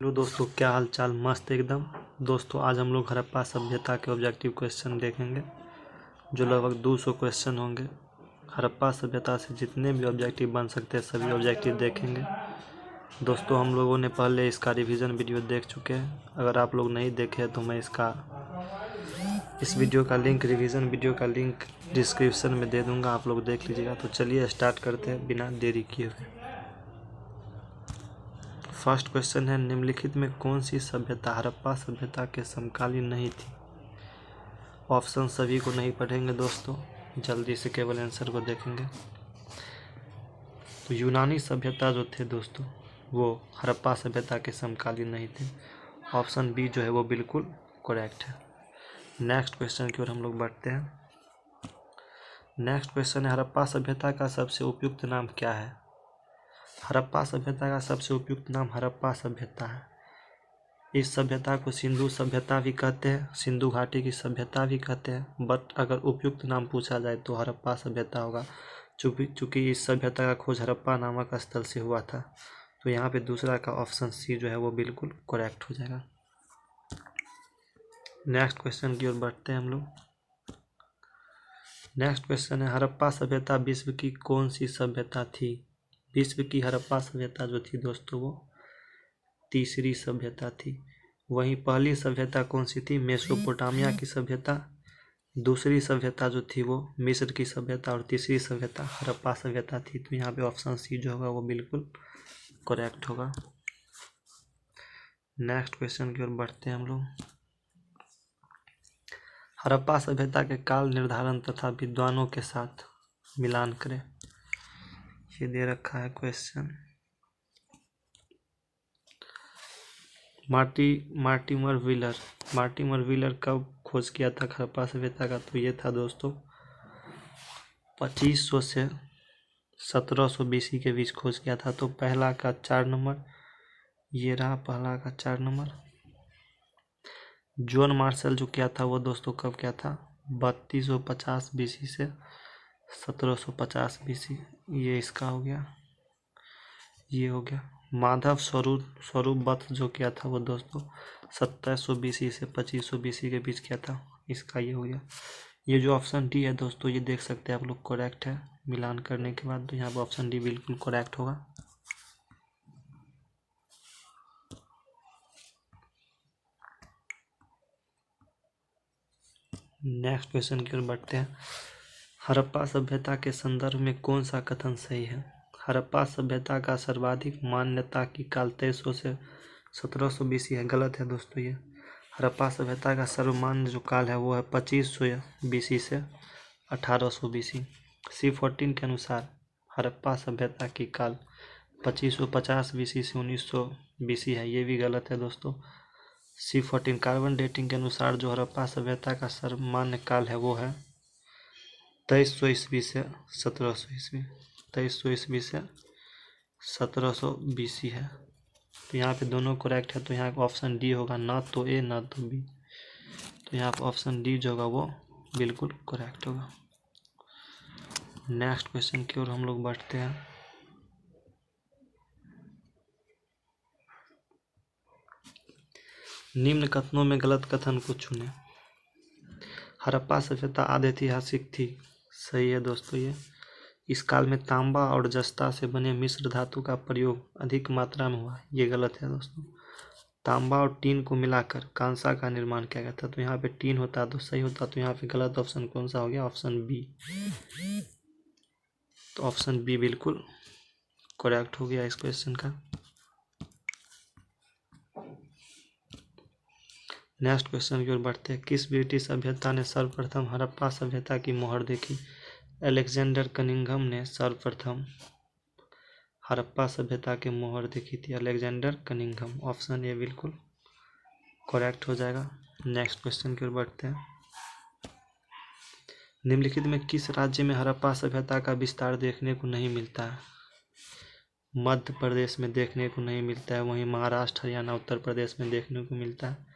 Hello दोस्तों, क्या हाल चाल। मस्त एकदम। दोस्तों आज हम लोग हड़प्पा सभ्यता के ऑब्जेक्टिव क्वेश्चन देखेंगे, जो लगभग 200 क्वेश्चन होंगे। हड़प्पा सभ्यता से जितने भी ऑब्जेक्टिव बन सकते हैं सभी ऑब्जेक्टिव देखेंगे। दोस्तों हम लोगों ने पहले इसका रिवीजन वीडियो देख चुके हैं। अगर आप लोग नहीं देखे तो मैं इस वीडियो का लिंक, रिवीजन वीडियो का लिंक डिस्क्रिप्शन में दे दूंगा, आप लोग देख लीजिएगा। तो चलिए स्टार्ट करते हैं बिना देरी किए हुए। फर्स्ट क्वेश्चन है, निम्नलिखित में कौन सी सभ्यता हड़प्पा सभ्यता के समकालीन नहीं थी। ऑप्शन सभी को नहीं पढ़ेंगे दोस्तों, जल्दी से केवल आंसर को देखेंगे। तो यूनानी सभ्यता जो थे दोस्तों, वो हड़प्पा सभ्यता के समकालीन नहीं थे। ऑप्शन बी जो है वो बिल्कुल करेक्ट है। नेक्स्ट क्वेश्चन की ओर हम लोग बढ़ते हैं। नेक्स्ट क्वेश्चन है, हड़प्पा सभ्यता का सबसे उपयुक्त नाम क्या है। हड़प्पा सभ्यता का सबसे उपयुक्त नाम हड़प्पा सभ्यता है। इस सभ्यता को सिंधु सभ्यता भी कहते हैं, सिंधु घाटी की सभ्यता भी कहते हैं, बट अगर उपयुक्त नाम पूछा जाए तो हड़प्पा सभ्यता होगा। चूंकि इस सभ्यता का खोज हड़प्पा नामक स्थल से हुआ था, तो यहाँ पे दूसरा का ऑप्शन सी जो है वो बिल्कुल करेक्ट हो जाएगा। नेक्स्ट क्वेश्चन की ओर बढ़ते हैं हम लोग। नेक्स्ट क्वेश्चन है, हड़प्पा सभ्यता विश्व की कौन सी सभ्यता थी। विश्व की हड़प्पा सभ्यता जो थी दोस्तों वो तीसरी सभ्यता थी। वहीं पहली सभ्यता कौन सी थी, मेसोपोटामिया की सभ्यता। दूसरी सभ्यता जो थी वो मिस्र की सभ्यता, और तीसरी सभ्यता हड़प्पा सभ्यता थी। तो यहाँ पे ऑप्शन सी जो होगा वो बिल्कुल करेक्ट होगा। नेक्स्ट क्वेश्चन की ओर बढ़ते हैं हम लोग। हड़प्पा सभ्यता के काल निर्धारण तथा विद्वानों के साथ मिलान करें। ये दे रखा है क्वेश्चन। मार्टिमर व्हीलर कब खोज किया था हड़प्पा सभ्यता का, तो ये था दोस्तों 2500 से 1700 BC के बीच खोज किया था। तो पहला का 4 नंबर ये रहा, पहला का 4 नंबर। जॉन मार्शल जो किया था वो दोस्तों कब किया था, 3250 BC से 1750 BC। ये इसका हो गया, ये हो गया। माधव स्वरूप बथ जो किया था वो दोस्तों 2700 BC से 2500 BC के बीच किया था, इसका ये हो गया। ये जो ऑप्शन डी है दोस्तों, ये देख सकते हैं आप लोग करेक्ट है मिलान करने के बाद, तो यहाँ पर ऑप्शन डी बिल्कुल करेक्ट होगा। नेक्स्ट क्वेश्चन की ओर बढ़ते हैं। हड़प्पा सभ्यता के संदर्भ में कौन सा कथन सही है। हड़प्पा सभ्यता का सर्वाधिक मान्यता की काल 2300 से 1700 BC है, गलत है दोस्तों ये। हड़प्पा सभ्यता का सर्वमान्य जो काल है वो है 2500 BC से 1800 BC। C14 के अनुसार हड़प्पा सभ्यता की काल 2550 BC से 1900 BC है, ये भी गलत है दोस्तों। C14 कार्बन डेटिंग के अनुसार जो हड़प्पा सभ्यता का सर्वमान्य काल है वो है 2300 ईस्वी से 1700 ईस्वी। 2300 ईस्वी से 1700 BC है, तो यहाँ पे दोनों करेक्ट है। तो यहाँ ऑप्शन डी होगा, ना तो ए ना तो बी। तो यहाँ पे ऑप्शन डी जो होगा वो बिल्कुल करेक्ट होगा। नेक्स्ट क्वेश्चन की ओर हम लोग बढ़ते हैं। निम्न कथनों में गलत कथन को चुनें। हड़प्पा सभ्यता आधे ऐतिहासिक थी, सही है दोस्तों ये। इस काल में तांबा और जस्ता से बने मिश्र धातु का प्रयोग अधिक मात्रा में हुआ, ये गलत है दोस्तों। तांबा और टीन को मिलाकर कांसा का निर्माण किया गया था, तो यहाँ पे टीन होता तो सही होता। तो यहाँ पे गलत ऑप्शन कौन सा हो गया, ऑप्शन बी। तो ऑप्शन बी बिल्कुल करेक्ट हो गया इस क्वेश्चन का। नेक्स्ट क्वेश्चन की ओर बढ़ते हैं। किस ब्रिटिश सभ्यता ने सर्वप्रथम हड़प्पा सभ्यता की मोहर देखी। अलेक्जेंडर कनिंघम ने सर्वप्रथम हड़प्पा सभ्यता की मोहर देखी थी, अलेक्जेंडर कनिंघम। ऑप्शन ए बिल्कुल करेक्ट हो जाएगा। नेक्स्ट क्वेश्चन की ओर बढ़ते हैं। निम्नलिखित में किस राज्य में हड़प्पा सभ्यता का विस्तार देखने को नहीं मिलता है। मध्य प्रदेश में देखने को नहीं मिलता है, वहीं महाराष्ट्र, हरियाणा, उत्तर प्रदेश में देखने को मिलता है।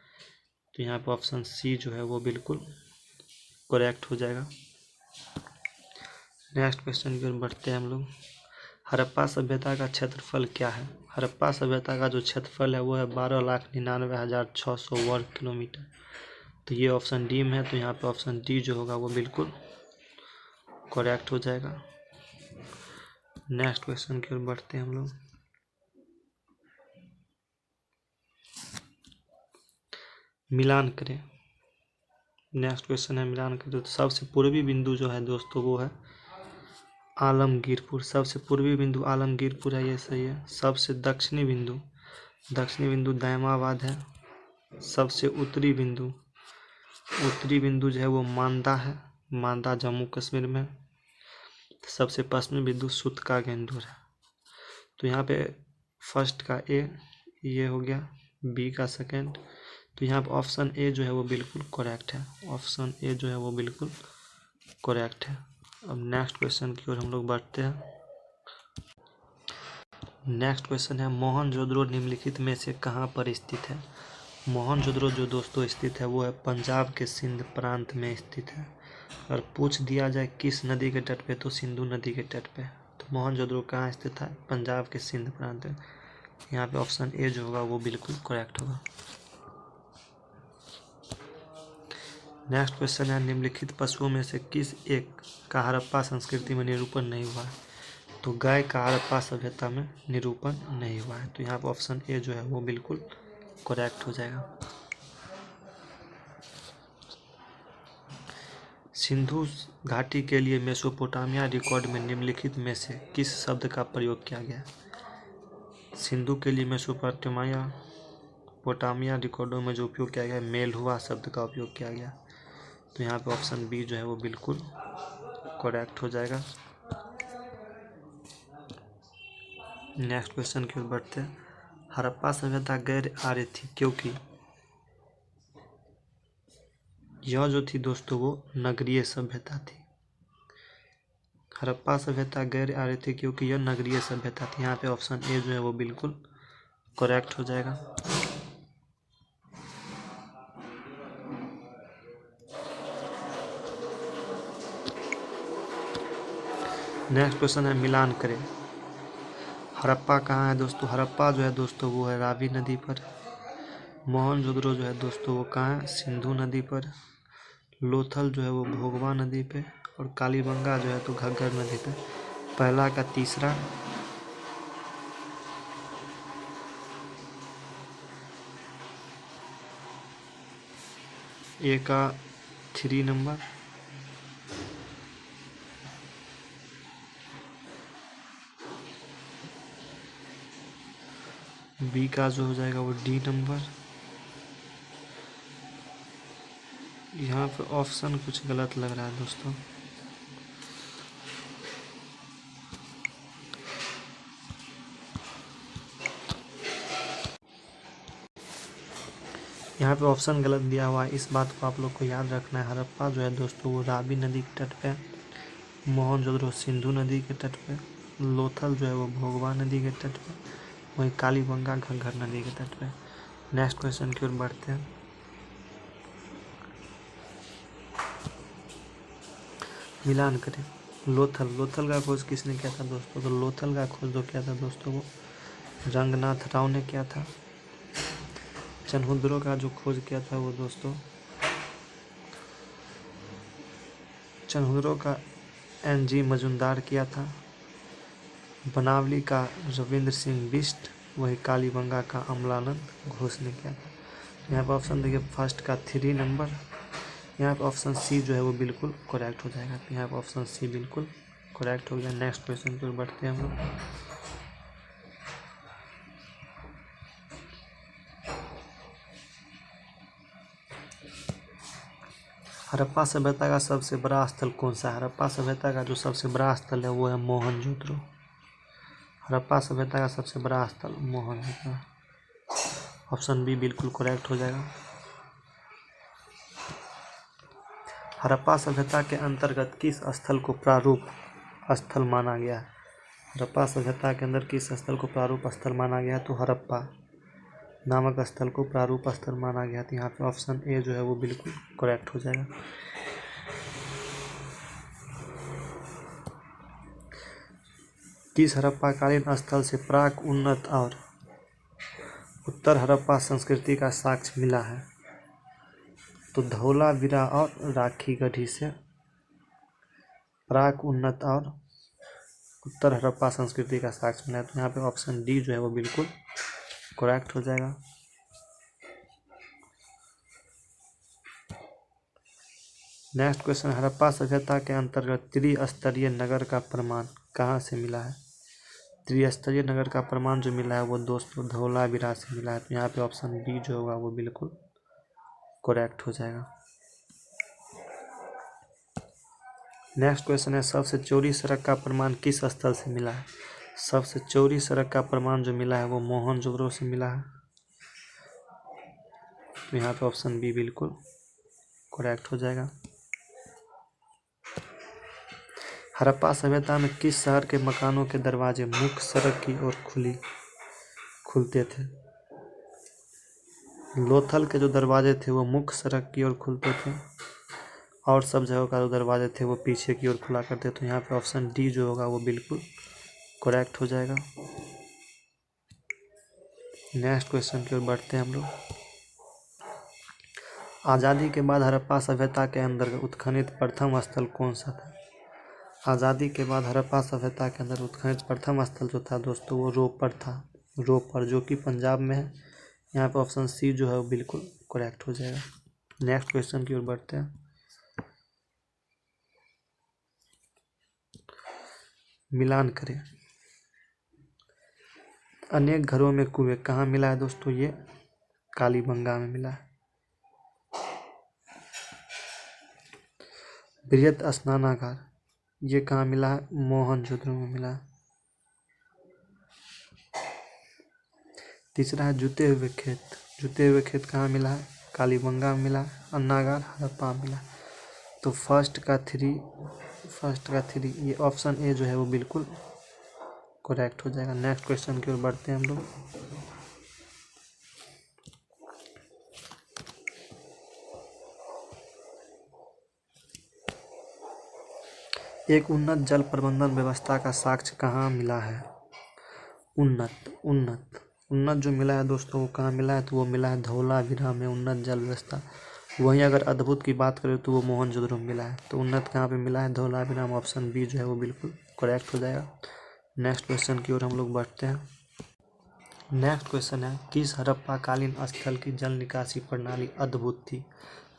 तो यहाँ पर ऑप्शन सी जो है वो बिल्कुल करेक्ट हो जाएगा। नेक्स्ट क्वेश्चन की ओर बढ़ते हैं हम लोग। हड़प्पा सभ्यता का क्षेत्रफल क्या है। हड़प्पा सभ्यता का जो क्षेत्रफल है वो है 12,99,600 वर्ग किलोमीटर। तो ये ऑप्शन डी में है, तो यहाँ पे ऑप्शन डी जो होगा वो बिल्कुल करेक्ट हो जाएगा। नेक्स्ट क्वेश्चन की ओर बढ़ते हैं हम लोग। मिलान करें। नेक्स्ट क्वेश्चन है मिलान करें। तो सबसे पूर्वी बिंदु जो है दोस्तों वो है आलमगीरपुर। सबसे पूर्वी बिंदु आलमगीरपुर है, ये सही है। सबसे दक्षिणी बिंदु दायमाबाद है। सबसे उत्तरी बिंदु जो है वो मांदा है, मांदा जम्मू कश्मीर में। सबसे पश्चिमी बिंदु सुतका गेंदुर है। तो यहाँ पे फर्स्ट का ए ये हो गया, बी का सेकेंड। तो यहाँ पे ऑप्शन ए जो है वो बिल्कुल करेक्ट है। ऑप्शन ए जो है वो बिल्कुल करेक्ट है। अब नेक्स्ट क्वेश्चन की ओर हम लोग बढ़ते हैं। नेक्स्ट क्वेश्चन है मोहनजोदड़ो निम्नलिखित में से कहाँ पर स्थित है। मोहनजोदड़ो जो दोस्तों स्थित है वो है पंजाब के सिंध प्रांत में स्थित है। अगर पूछ दिया जाए किस नदी के तट पे, तो सिंधु नदी के तट पे। तो मोहनजोदड़ो कहाँ स्थित है, पंजाब के सिंध प्रांत में। यहाँ पे ऑप्शन ए जो होगा वो बिल्कुल करेक्ट होगा। नेक्स्ट क्वेश्चन है निम्नलिखित पशुओं में से किस एक का हड़प्पा संस्कृति में निरूपण नहीं हुआ है। तो गाय का हड़प्पा सभ्यता में निरूपण नहीं हुआ है। तो यहाँ पर ऑप्शन ए जो है वो बिल्कुल करेक्ट हो जाएगा। सिंधु घाटी के लिए मेसोपोटामिया रिकॉर्ड में निम्नलिखित में से किस शब्द का प्रयोग किया गया है। सिंधु के लिए मेसोपोटामिया रिकॉर्डों में जो उपयोग किया गया मेल हुआ शब्द का उपयोग किया गया। तो यहाँ पे ऑप्शन बी जो है वो बिल्कुल करेक्ट हो जाएगा। नेक्स्ट क्वेश्चन की ओर बढ़ते हैं। हड़प्पा सभ्यता गैर आर्य थी क्योंकि यह जो थी दोस्तों वो नगरीय सभ्यता थी। हड़प्पा सभ्यता गैर आर्य थी क्योंकि यह नगरीय सभ्यता थी। यहाँ पे ऑप्शन ए जो है वो बिल्कुल करेक्ट हो जाएगा। नेक्स्ट क्वेश्चन है मिलान करें। हड़प्पा कहाँ है दोस्तों, हड़प्पा जो है दोस्तों वो है रावी नदी पर। मोहनजोदड़ो जो है दोस्तों वो कहाँ है, सिंधु नदी पर। लोथल जो है वो भोगवा नदी पे। और कालीबंगा जो है तो घग्गर नदी पे। पहला का तीसरा, ए का 3 नंबर, बी का जो हो जाएगा वो डी नंबर। यहाँ पे ऑप्शन कुछ गलत लग रहा है दोस्तों। यहाँ पे ऑप्शन गलत दिया हुआ है, इस बात को आप लोग को याद रखना है। हड़प्पा जो है दोस्तों वो रावी नदी के तट पे, मोहनजोदड़ो सिंधु नदी के तट पे, लोथल जो है वो भोगवा नदी के तट पे, वहीं कालीबंगा घग्गर नदी के तट पे। नेक्स्ट क्वेश्चन की ओर बढ़ते हैं। मिलान करें। लोथल का खोज किसने किया था दोस्तों, तो लोथल का खोज जो किया था दोस्तों वो रंगनाथ राव ने किया था। चनहुद्रो का जो खोज किया था वो दोस्तों चनहुद्रो का NG मजुमदार किया था। बनावली का रविंद्र सिंह बिष्ट, वही कालीबंगा का अमलानंद घोष ने किया था। यहाँ पर ऑप्शन देखिए फर्स्ट का 3 नंबर। यहाँ पर ऑप्शन सी जो है वो बिल्कुल करेक्ट हो जाएगा। तो यहाँ पर ऑप्शन सी बिल्कुल करेक्ट हो गया। नेक्स्ट क्वेश्चन पर बढ़ते हैं हम लोग। हड़प्पा सभ्यता का सबसे बड़ा स्थल कौन सा है। हड़प्पा सभ्यता का जो सबसे बड़ा स्थल है वो है मोहनजोदड़ो। हड़प्पा सभ्यता का सबसे बड़ा स्थल मोहनजोदड़ो। ऑप्शन बी बिल्कुल करेक्ट हो जाएगा। हड़प्पा सभ्यता के अंतर्गत किस स्थल को प्रारूप स्थल माना गया है। हड़प्पा सभ्यता के अंदर किस स्थल को प्रारूप स्थल माना गया है, तो हड़प्पा नामक स्थल को प्रारूप स्थल माना गया। तो यहाँ पे ऑप्शन ए जो है वो बिल्कुल करेक्ट हो जाएगा। किस हड़प्पाकालीन स्थल से प्राक उन्नत और उत्तर हड़प्पा संस्कृति का साक्ष्य मिला है तो धौलावीरा और राखी गढ़ी से प्राक उन्नत और उत्तर हड़प्पा संस्कृति का साक्ष्य मिला है। तो यहाँ पे ऑप्शन डी जो है वो बिल्कुल करेक्ट हो जाएगा। नेक्स्ट क्वेश्चन, हड़प्पा सभ्यता के अंतर्गत त्रिस्तरीय नगर का प्रमाण कहाँ से मिला है? त्रिस्तरीय नगर का प्रमाण जो मिला है वो दोस्तों धौलावीरा से मिला है। तो यहाँ पे ऑप्शन बी जो होगा वो बिल्कुल करेक्ट हो जाएगा। नेक्स्ट क्वेश्चन है, सबसे चौड़ी सड़क का प्रमाण किस स्थल से मिला है? सबसे चौड़ी सड़क का प्रमाण जो मिला है वो मोहनजोदड़ो से मिला है। तो यहाँ पे ऑप्शन बी बिल्कुल करेक्ट हो जाएगा। हड़प्पा सभ्यता में किस शहर के मकानों के दरवाजे मुख्य सड़क की ओर खुलते थे? लोथल के जो दरवाजे थे वो मुख्य सड़क की ओर खुलते थे और सब जगहों का जो दरवाजे थे वो पीछे की ओर खुला करते। तो यहाँ पे ऑप्शन डी जो होगा वो बिल्कुल करेक्ट हो जाएगा। नेक्स्ट क्वेश्चन की ओर बढ़ते हैं हम लोग। आज़ादी के बाद हड़प्पा सभ्यता के अंदर उत्खनित प्रथम स्थल कौन सा था? आज़ादी के बाद हड़प्पा सभ्यता के अंदर उत्खनित प्रथम स्थल जो था दोस्तों वो रोपड़ था। रोपड़ जो कि पंजाब में है। यहाँ पे ऑप्शन सी जो है वो बिल्कुल करेक्ट हो जाएगा। नेक्स्ट क्वेश्चन की ओर बढ़ते हैं। मिलान करें। अनेक घरों में कुएं कहाँ मिला है दोस्तों? ये कालीबंगा में मिला है। बृहत स्नानागार ये कहाँ मिला है? मोहनजोदड़ो में मिला है। तीसरा है जूते हुए खेत। जूते हुए खेत कहाँ मिला है? कालीबंगा में मिला है। अन्नागार हड़प्पा में मिला है। तो फर्स्ट का थ्री ये ऑप्शन ए जो है वो बिल्कुल करेक्ट हो जाएगा। नेक्स्ट क्वेश्चन की ओर बढ़ते हैं हम लोग। एक उन्नत जल प्रबंधन व्यवस्था का साक्ष्य कहाँ मिला है? उन्नत जो मिला है दोस्तों वो कहाँ मिला है? तो वो मिला है धौलावीरा में उन्नत जल व्यवस्था। वहीं अगर अद्भुत की बात करें तो वो मोहनजोदड़ो में मिला है। तो उन्नत कहाँ पे मिला है? धौलावीरा में। ऑप्शन बी जो है वो बिल्कुल करेक्ट हो जाएगा। नेक्स्ट क्वेश्चन की ओर हम लोग बढ़ते हैं। नेक्स्ट क्वेश्चन है, किस हड़प्पाकालीन स्थल की जल निकासी प्रणाली अद्भुत थी?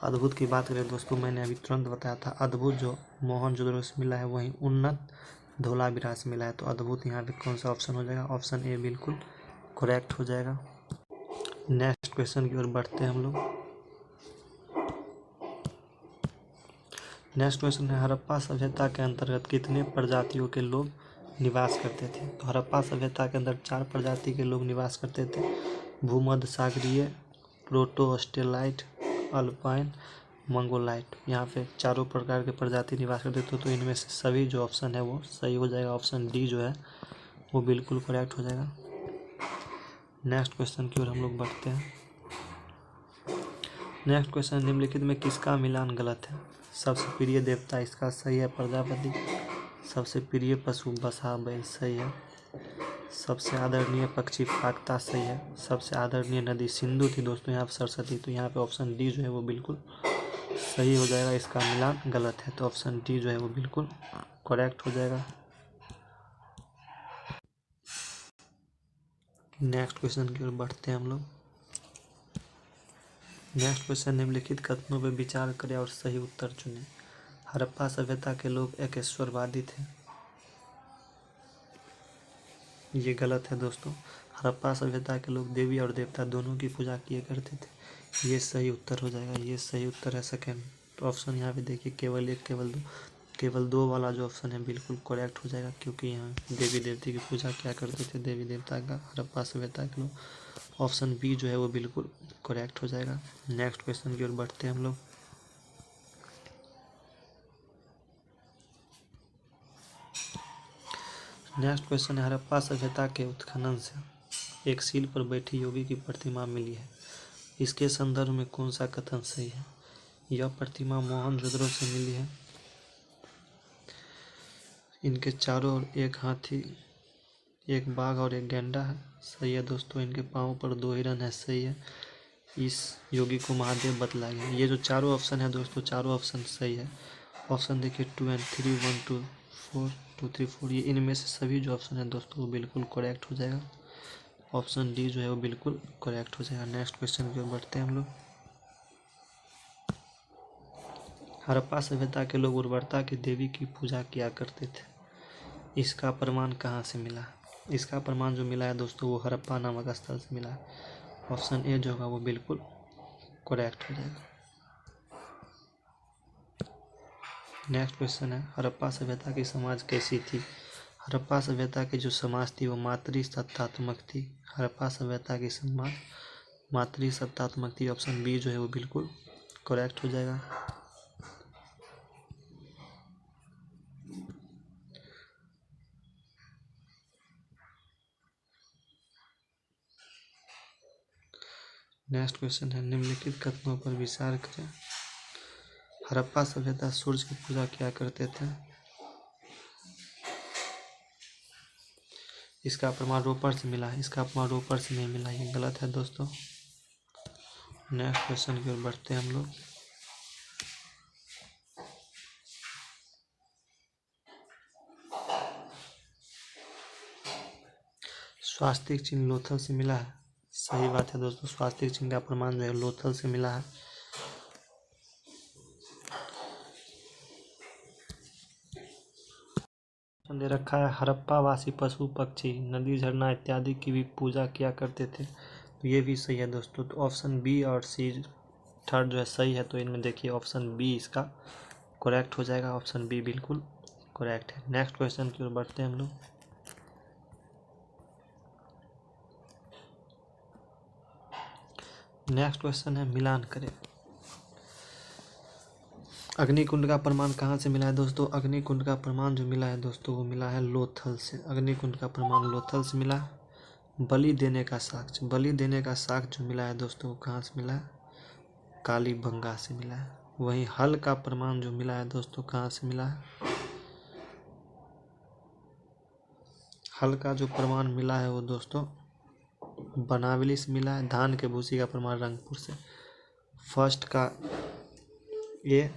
अद्भुत की बात करें दोस्तों मैंने अभी तुरंत बताया था, अद्भुत जो मोहनजोदड़ो से मिला है वहीं उन्नत धौलावीरा से मिला है। तो अद्भुत यहाँ पे कौन सा ऑप्शन हो जाएगा? ऑप्शन ए बिल्कुल करेक्ट हो जाएगा। नेक्स्ट क्वेश्चन की ओर बढ़ते हैं हम लोग। नेक्स्ट क्वेश्चन है, हड़प्पा सभ्यता के अंतर्गत कितने प्रजातियों के लोग निवास करते थे? तो हड़प्पा सभ्यता के अंदर 4 प्रजाति के लोग निवास करते थे। भूमध्य सागरीय, प्रोटो ऑस्ट्रेलाइट, अल्पाइन, मंगोलाइट। यहाँ पे चारों प्रकार के प्रजाति निवास करते थे। तो इनमें से सभी जो ऑप्शन है वो सही हो जाएगा। ऑप्शन डी जो है वो बिल्कुल करेक्ट हो जाएगा। नेक्स्ट क्वेश्चन की ओर हम लोग बढ़ते हैं। नेक्स्ट क्वेश्चन, निम्नलिखित में किसका मिलान गलत है? सबसे प्रिय देवता इसका सही है प्रजापति। सबसे प्रिय पशु बसहा बैल सही है। सबसे आदरणीय पक्षी फाक्ता सही है। सबसे आदरणीय नदी सिंधु थी दोस्तों यहाँ पे सरस्वती। तो यहाँ पे ऑप्शन डी जो है वो बिल्कुल सही हो जाएगा। इसका मिलान गलत है। तो ऑप्शन डी जो है वो बिल्कुल करेक्ट हो जाएगा। नेक्स्ट क्वेश्चन की ओर बढ़ते हैं हम लोग। नेक्स्ट क्वेश्चन, निम्नलिखित कथनों पर विचार करें और सही उत्तर चुनें। हड़प्पा सभ्यता के लोग एकेश्वरवादी थे। ये गलत है दोस्तों। हड़प्पा सभ्यता के लोग देवी और देवता दोनों की पूजा किए करते थे। ये सही उत्तर हो जाएगा। ये सही उत्तर है सेकेंड। तो ऑप्शन यहाँ पे देखिए केवल एक केवल दो वाला जो ऑप्शन है बिल्कुल करेक्ट हो जाएगा, क्योंकि यहाँ देवी देवती की पूजा क्या करते थे देवी देवता का हड़प्पा सभ्यता के लोग। ऑप्शन बी जो है वो बिल्कुल करेक्ट हो जाएगा। नेक्स्ट क्वेश्चन की ओर बढ़ते हैं हम लोग। नेक्स्ट क्वेश्चन है, हड़प्पा सभ्यता के उत्खनन से एक सील पर बैठी योगी की प्रतिमा मिली है। इसके संदर्भ में कौन सा कथन सही है? यह प्रतिमा मोहनजोदड़ो से मिली है। इनके चारों ओर एक हाथी एक बाघ और एक गैंडा है, सही है दोस्तों। इनके पाँव पर 2 हिरन है, सही है। इस योगी को महादेव बतलाए। ये जो चारों ऑप्शन है दोस्तों, चारों ऑप्शन सही है। ऑप्शन देखिए 2 एंड 3, 1 2 4 2 3 4, ये इनमें से सभी जो ऑप्शन है दोस्तों वो बिल्कुल करेक्ट हो जाएगा। ऑप्शन डी जो है वो बिल्कुल करेक्ट हो जाएगा। नेक्स्ट क्वेश्चन की ओर बढ़ते हैं हम लोग। हड़प्पा सभ्यता के लोग उर्वरता की देवी की पूजा किया करते थे, इसका प्रमाण कहाँ से मिला? इसका प्रमाण जो मिला है दोस्तों वो हड़प्पा नामक स्थल से मिला है। ऑप्शन ए जो होगा वो बिल्कुल करेक्ट हो जाएगा। नेक्स्ट क्वेश्चन है, हड़प्पा सभ्यता की समाज कैसी थी? हड़प्पा सभ्यता की जो समाज थी वो मातृसत्तात्मक थी। हड़प्पा सभ्यता की समाज मातृसत्तात्मक थी। ऑप्शन बी जो है वो बिल्कुल करेक्ट हो जाएगा। नेक्स्ट क्वेश्चन है, निम्नलिखित कथनों पर विचार करें। हड़प्पा सभ्यता सूर्य की पूजा किया करते थे, इसका प्रमाण रोपर से मिला है। इसका प्रमाण रोपर से नहीं मिला, ये गलत है दोस्तों। नेक्स्ट क्वेश्चन की ओर बढ़ते हैं हम लोग। स्वास्तिक चिन्ह लोथल से मिला है, सही बात है दोस्तों। स्वास्तिक चिन्ह का प्रमाण जो है लोथल से मिला है। दे रखा है, हड़प्पा वासी पशु पक्षी नदी झरना इत्यादि की भी पूजा किया करते थे, तो ये भी सही है दोस्तों। तो ऑप्शन बी और सी थर्ड जो है सही है, तो इनमें देखिए ऑप्शन बी इसका करेक्ट हो जाएगा। ऑप्शन बी बिल्कुल करेक्ट है। नेक्स्ट क्वेश्चन की ओर बढ़ते हैं हम लोग। नेक्स्ट क्वेश्चन है, मिलान करें। अग्निकुंड का प्रमाण कहाँ से मिला है दोस्तों? अग्निकुंड का प्रमाण जो मिला है दोस्तों वो मिला है लोथल से। अग्निकुंड का प्रमाण लोथल से मिला है। बलि देने का साक्ष्य जो मिला है दोस्तों वो कहाँ से मिला है? कालीबंगा से मिला है। वहीं हल का प्रमाण जो मिला है दोस्तों कहाँ से मिला है? हल का जो प्रमाण मिला है वो दोस्तों बनावली से मिला है। धान के भूसी का प्रमाण रंगपुर से। फर्स्ट का ए,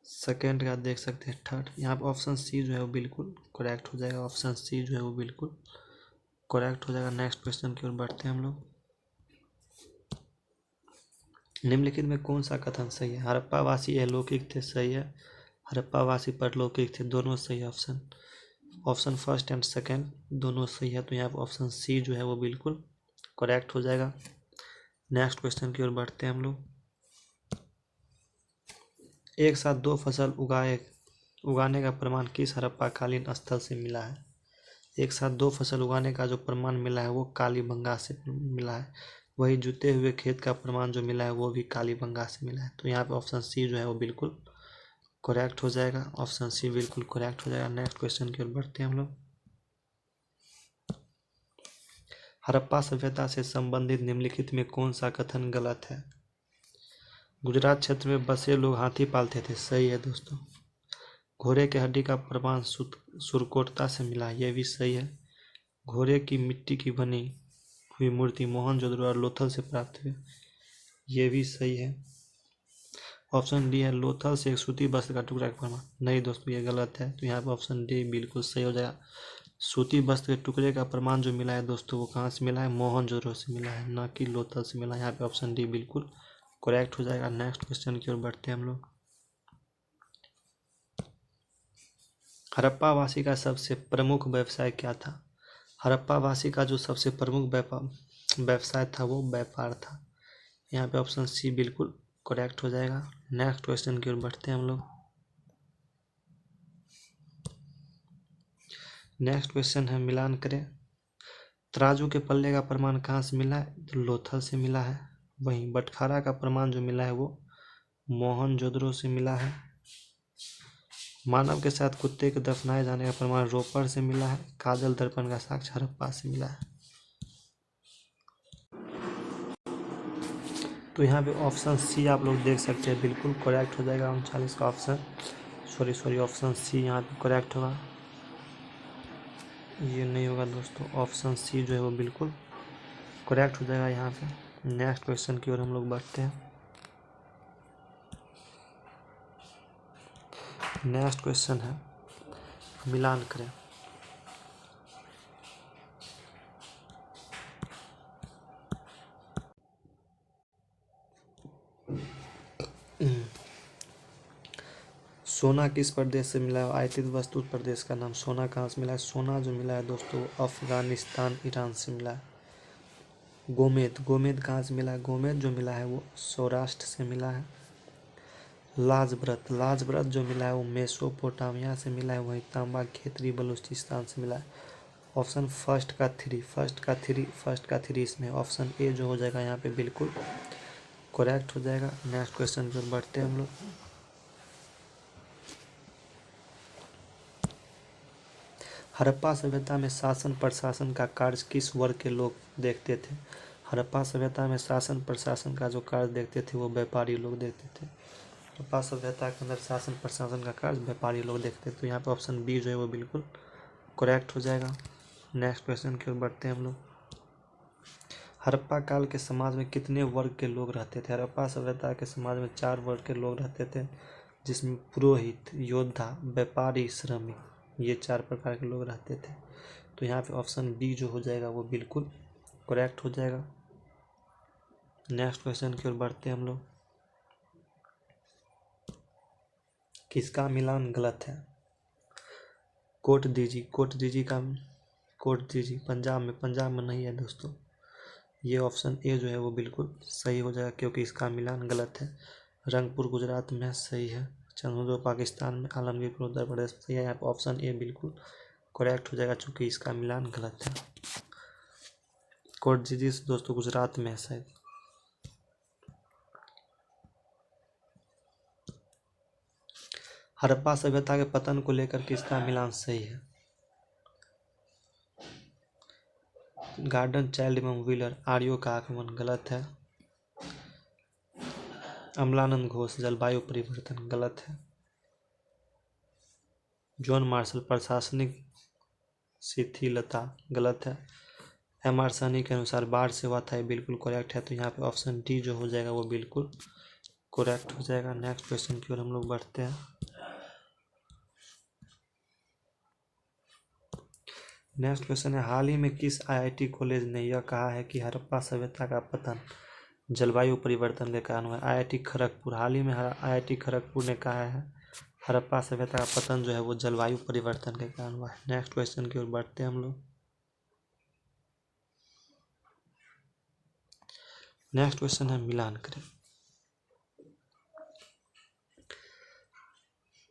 सेकेंड का देख सकते हैं थर्ड। यहाँ पर ऑप्शन सी जो है वो बिल्कुल करेक्ट हो जाएगा। ऑप्शन सी जो है वो बिल्कुल करेक्ट हो जाएगा। नेक्स्ट क्वेश्चन की ओर बढ़ते हैं हम लोग। निम्नलिखित में कौन सा कथन सही है? हड़प्पावासी अलौकिक थे, सही है। हड़प्पावासी परलौकिक थे, दोनों सही option. Option first and second दोनों सही है, तो यहाँ पर ऑप्शन सी जो है वो बिल्कुल करेक्ट हो जाएगा। नेक्स्ट क्वेश्चन की ओर बढ़ते हैं हम लोग। एक साथ 2 फसल उगाने का प्रमाण किस हड़प्पाकालीन स्थल से मिला है? एक साथ 2 फसल उगाने का जो प्रमाण मिला है वो कालीबंगा से मिला है। वही जुते हुए खेत का प्रमाण जो मिला है वो भी कालीबंगा से मिला है, तो यहाँ पे ऑप्शन सी जो है वो बिल्कुल करेक्ट हो जाएगा। ऑप्शन सी बिल्कुल करेक्ट हो जाएगा। नेक्स्ट क्वेश्चन की ओर बढ़ते हैं हम लोग। हड़प्पा सभ्यता से संबंधित निम्नलिखित में कौन सा कथन गलत है? गुजरात क्षेत्र में बसे लोग हाथी पालते थे, सही है दोस्तों। घोड़े के हड्डी का प्रमाण सुरकोटता से मिला, यह भी सही है। घोड़े की मिट्टी की बनी हुई मूर्ति मोहनजोदड़ो और लोथल से प्राप्त हुई, ये भी सही है। ऑप्शन डी है, लोथल से एक सूती वस्त्र का टुकड़ा का प्रमाण। नहीं दोस्तों ये गलत है, तो यहाँ पर ऑप्शन डी बिल्कुल सही हो जाएगा। सूती वस्त्र के टुकड़े का प्रमाण जो मिला है दोस्तों वो कहाँ से मिला है? मोहनजोदड़ो से मिला है, न कि लोथल से मिला है। यहाँ पे ऑप्शन डी बिल्कुल करेक्ट हो जाएगा। नेक्स्ट क्वेश्चन की ओर बढ़ते हैं हम लोग। हड़प्पावासी का सबसे प्रमुख व्यवसाय क्या था? हड़प्पावासी का जो सबसे प्रमुख व्यवसाय था वो व्यापार था। यहाँ पे ऑप्शन सी बिल्कुल करेक्ट हो जाएगा। नेक्स्ट क्वेश्चन की ओर बढ़ते हैं हम लोग। नेक्स्ट क्वेश्चन है, मिलान करें। तराजू के पल्ले का प्रमाण कहाँ से मिला है? तो लोथल से मिला है। वहीं बटखारा का प्रमाण जो मिला है वो मोहनजोदड़ो से मिला है। मानव के साथ कुत्ते के दफनाए जाने का प्रमाण रोपर से मिला है। काजल दर्पण का साक्ष्य हड़प्पा से मिला है। तो यहाँ पे ऑप्शन सी आप लोग देख सकते हैं बिल्कुल करेक्ट हो जाएगा। 39 का ऑप्शन ऑप्शन सी यहाँ पे करेक्ट होगा। ये नहीं होगा दोस्तों, ऑप्शन सी जो है वो बिल्कुल करेक्ट हो जाएगा यहाँ पे। नेक्स्ट क्वेश्चन की ओर हम लोग बढ़ते हैं। नेक्स्ट क्वेश्चन है, मिलान करें। सोना किस प्रदेश से मिला है? आयतित वस्तु प्रदेश का नाम सोना कहाँ से मिला है? सोना जो मिला है दोस्तों अफगानिस्तान ईरान से मिला है। गोमेद, गोमेद कहाँ से मिला है? गोमेद जो मिला है वो सौराष्ट्र से मिला है। लाजव्रत, लाजव्रत जो मिला है वो मेसोपोटामिया से मिला है। वहीं तांबा खेतरी बलूचिस्तान से मिला है। ऑप्शन फर्स्ट का थ्री इसमें ऑप्शन ए जो हो जाएगा यहाँ पे बिल्कुल करेक्ट हो जाएगा। नेक्स्ट क्वेश्चन की ओर बढ़ते हैं हम लोग। हड़प्पा सभ्यता में शासन प्रशासन का कार्य किस वर्ग के लोग देखते थे? हड़प्पा सभ्यता में शासन प्रशासन का जो कार्य देखते थे वो व्यापारी लोग देखते थे। हड़प्पा सभ्यता के अंदर शासन प्रशासन का कार्य व्यापारी लोग देखते थे, तो यहाँ पे ऑप्शन बी जो है वो बिल्कुल करेक्ट हो जाएगा। नेक्स्ट क्वेश्चन की ओर बढ़ते हैं हम लोग। हड़प्पा काल के समाज में कितने वर्ग के लोग रहते थे? हड़प्पा सभ्यता के समाज में 4 वर्ग के लोग रहते थे, जिसमें पुरोहित, योद्धा, व्यापारी, श्रमिक, ये 4 प्रकार के लोग रहते थे। तो यहाँ पे ऑप्शन बी जो हो जाएगा वो बिल्कुल करेक्ट हो जाएगा। नेक्स्ट क्वेश्चन की ओर बढ़ते हैं हम लोग। किसका मिलान गलत है? कोट दीजी पंजाब में नहीं है दोस्तों। ये ऑप्शन ए जो है वो बिल्कुल सही हो जाएगा क्योंकि इसका मिलान गलत है। रंगपुर गुजरात में सही है, चंदौली पाकिस्तान में, आलमगीरपुर उत्तर प्रदेश में सही है। यहाँ पर ऑप्शन ए बिल्कुल करेक्ट हो जाएगा चूँकि इसका मिलान गलत है। कोटजीजी दोस्तों गुजरात में है शायद। हड़प्पा सभ्यता के पतन को लेकर किसका मिलान सही है? गार्डन चाइल्ड एवं व्हीलर, आर्यों का आगमन गलत है। अमलानंद घोष, जलवायु परिवर्तन गलत है। जॉन मार्शल, प्रशासनिक शिथिलता गलत है। एम आर सैनी के अनुसार बाढ़ से हुआ था, ये बिल्कुल करेक्ट है। तो यहाँ पे ऑप्शन डी जो हो जाएगा वो बिल्कुल करेक्ट हो जाएगा। नेक्स्ट क्वेश्चन की ओर हम लोग बढ़ते हैं। नेक्स्ट क्वेश्चन है, हाल ही में किस आईआईटी कॉलेज ने यह कहा है कि हड़प्पा सभ्यता का पतन जलवायु परिवर्तन के कारण हुआ? आईआईटी खड़गपुर, हाल ही में आईआईटी खड़गपुर ने कहा है हड़प्पा सभ्यता का पतन जो है वो जलवायु परिवर्तन के कारण हुआ है। नेक्स्ट क्वेश्चन की ओर बढ़ते हैं हम लोग। नेक्स्ट क्वेश्चन है, मिलान करें।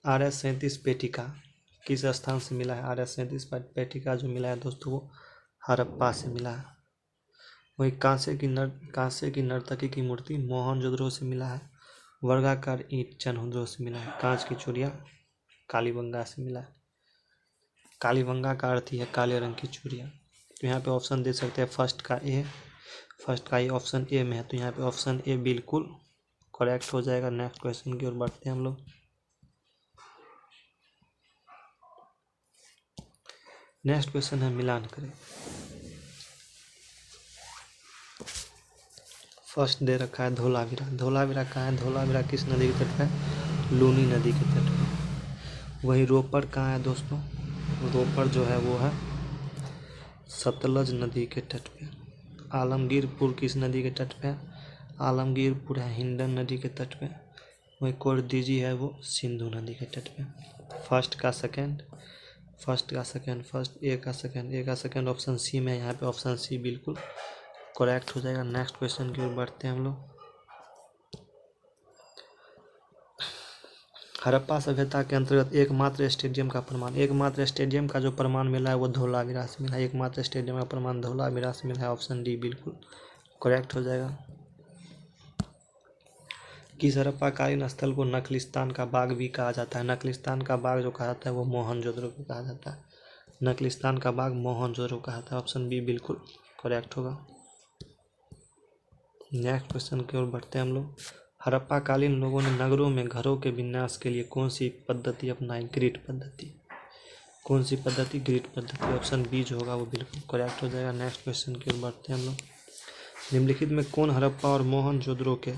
RS-37 पेटिका किस स्थान से मिला है? RS-37 पेटिका जो मिला है दोस्तों वो हड़प्पा से मिला है। वही कांसे की नर्तकी की मूर्ति मोहनजोदड़ो से मिला है। वर्गाकार ईंट चनहुद्रो से मिला है। कांच की चूड़ियाँ कालीबंगा से मिला है। कालीबंगा का अर्थ ही है काले रंग की चूड़ियाँ। तो यहाँ पे ऑप्शन दे सकते हैं फर्स्ट का ये ऑप्शन ए में है, तो यहाँ पे ऑप्शन ए बिल्कुल करेक्ट हो जाएगा। नेक्स्ट क्वेश्चन की ओर बढ़ते हैं हम लोग। नेक्स्ट क्वेश्चन है, मिलान करें। फर्स्ट दे रखा है धोलावीरा, धोलावीरा कहाँ है? धोलावीरा किस नदी के तट पे है? लूनी नदी के तट पे। वही रोपड़ कहाँ है दोस्तों? रोपड़ जो है वो है सतलज नदी के तट पे। आलमगीरपुर किस नदी के तट पे है? आलमगीरपुर है हिंडन नदी के तट पे। वही कोरदीजी है वो सिंधु नदी के तट पे। फर्स्ट का सेकंड ए का सेकंड ऑप्शन सी में, यहाँ पे ऑप्शन सी बिल्कुल करेक्ट हो जाएगा। नेक्स्ट क्वेश्चन की ओर बढ़ते हैं हम लोग। हड़प्पा सभ्यता के अंतर्गत एकमात्र स्टेडियम का जो प्रमाण मिला है वो धोलावीरा से मिला है। एकमात्र स्टेडियम का प्रमाण धोलावीरा से मिला है। ऑप्शन डी बिल्कुल करेक्ट हो जाएगा। किस हड़प्पाकालीन स्थल को नखलिस्तान का बाग भी कहा जाता है? नखलिस्तान का बाग जो कहा जाता है वो मोहनजोदड़ो को कहा जाता है। नखलिस्तान का बाग मोहनजोदड़ो कहा जाता है। ऑप्शन बी बिल्कुल करेक्ट होगा। नेक्स्ट क्वेश्चन की ओर बढ़ते हैं हम लोग। हड़प्पाकालीन लोगों ने नगरों में घरों के विन्यास के लिए कौन सी पद्धति अपनाई? ग्रिड पद्धति। कौन सी पद्धति? ग्रिड पद्धति। ऑप्शन बी जो होगा वो बिल्कुल करेक्ट हो जाएगा। नेक्स्ट क्वेश्चन की ओर बढ़ते हैं हम लोग। निम्नलिखित में कौन हड़प्पा और मोहनजोदड़ो के